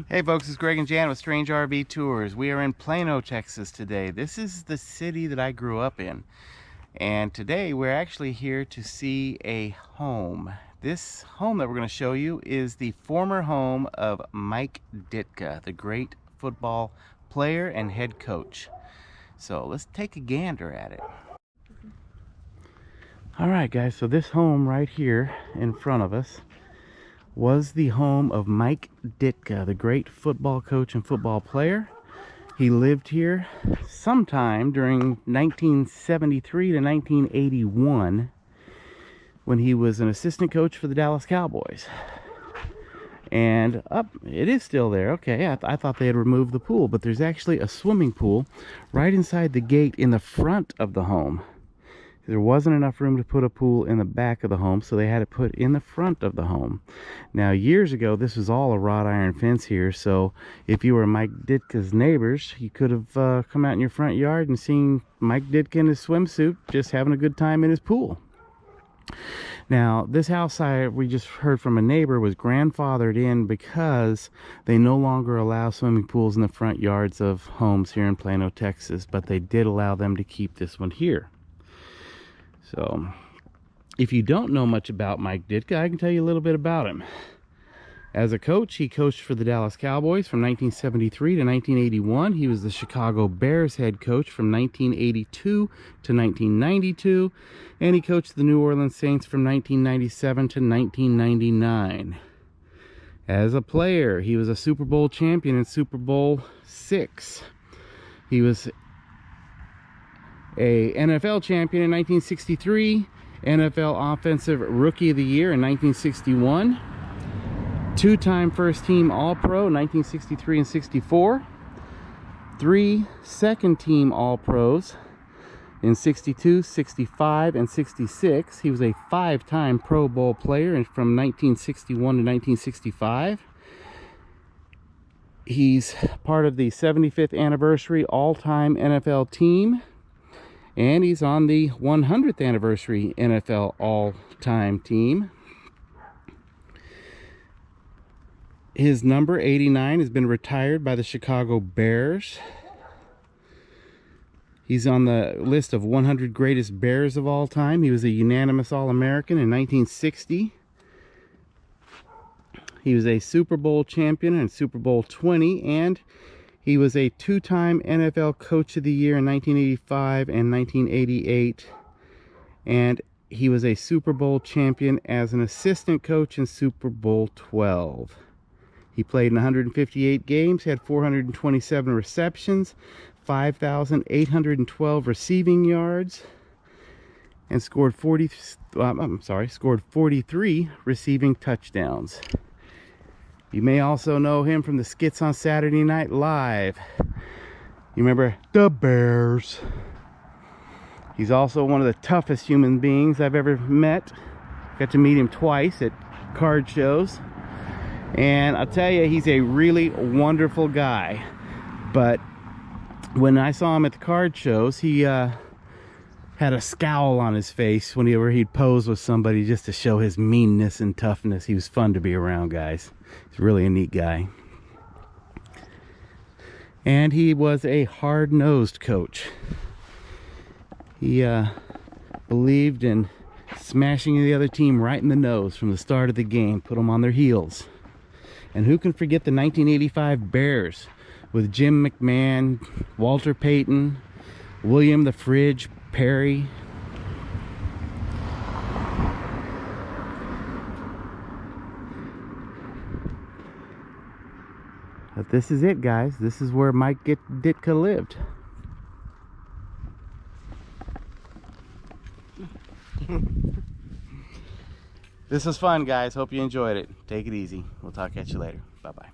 Hey folks, it's Greg and Jan with Strange RV Tours. We are in Plano, Texas today. This is the city that I grew up in. And today we're actually here to see a home. This home that we're going to show you is the former home of Mike Ditka, the great football player and head coach. So let's take a gander at it. All right guys, so this home right here in front of us was the home of Mike Ditka, the great football coach and football player. He lived here sometime during 1973 to 1981 when he was an assistant coach for the Dallas Cowboys. And it is still there. Okay, I thought they had removed the pool, but there's actually a swimming pool right inside the gate in the front of the home. There wasn't enough room to put a pool in the back of the home, so they had it put in the front of the home. Now, years ago, this was all a wrought iron fence here, so if you were Mike Ditka's neighbors, you could have come out in your front yard and seen Mike Ditka in his swimsuit just having a good time in his pool. Now, this house we just heard from a neighbor was grandfathered in because they no longer allow swimming pools in the front yards of homes here in Plano, Texas, but they did allow them to keep this one here. So, if you don't know much about Mike Ditka, I can tell you a little bit about him. As a coach, he coached for the Dallas Cowboys from 1973 to 1981. He was the Chicago Bears head coach from 1982 to 1992. And he coached the New Orleans Saints from 1997 to 1999. As a player, he was a Super Bowl champion in Super Bowl VI. He was a NFL champion in 1963, NFL Offensive Rookie of the Year in 1961, two-time first-team All-Pro in 1963 and 64, 3 second-team All-Pros in 62, 65, and 66. He was a 5-time Pro Bowl player from 1961 to 1965. He's part of the 75th anniversary all-time NFL team. And he's on the 100th anniversary NFL all-time team. His number 89 has been retired by the Chicago Bears. He's on the list of 100 greatest Bears of all time. He was a unanimous All-American in 1960. He was a Super Bowl champion in Super Bowl 20, and he was a 2-time NFL Coach of the Year in 1985 and 1988. And he was a Super Bowl champion as an assistant coach in Super Bowl 12. He played in 158 games, had 427 receptions, 5,812 receiving yards, and scored 43 receiving touchdowns. You may also know him from the skits on Saturday Night Live. You remember the Bears? He's also one of the toughest human beings I've ever met. Got to meet him twice at card shows. And I'll tell you, he's a really wonderful guy. But when I saw him at the card shows, he had a scowl on his face whenever he'd pose with somebody just to show his meanness and toughness. He was fun to be around, guys. He's really a neat guy. And he was a hard-nosed coach. He believed in smashing the other team right in the nose from the start of the game, put them on their heels. And who can forget the 1985 Bears with Jim McMahon, Walter Payton, William the Fridge Perry. But this is it, guys. This is where Mike Ditka lived. This was fun, guys. Hope you enjoyed it. Take it easy. We'll talk at you later. Bye-bye.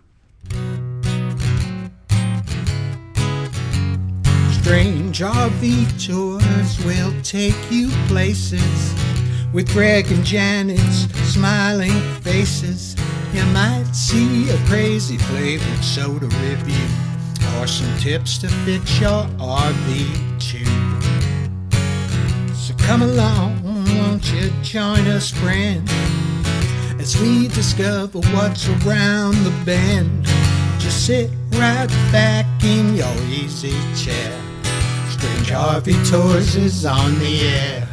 Strange RV tours will take you places with Greg and Janet's smiling faces. You might see a crazy flavored soda review or some tips to fix your RV too. So come along, won't you join us, friend, as we discover what's around the bend. Just sit right back in your easy chair. Strange RV Tours is on the air.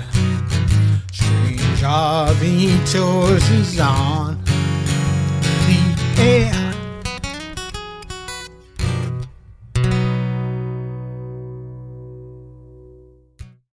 Strange RV Tours is on the air.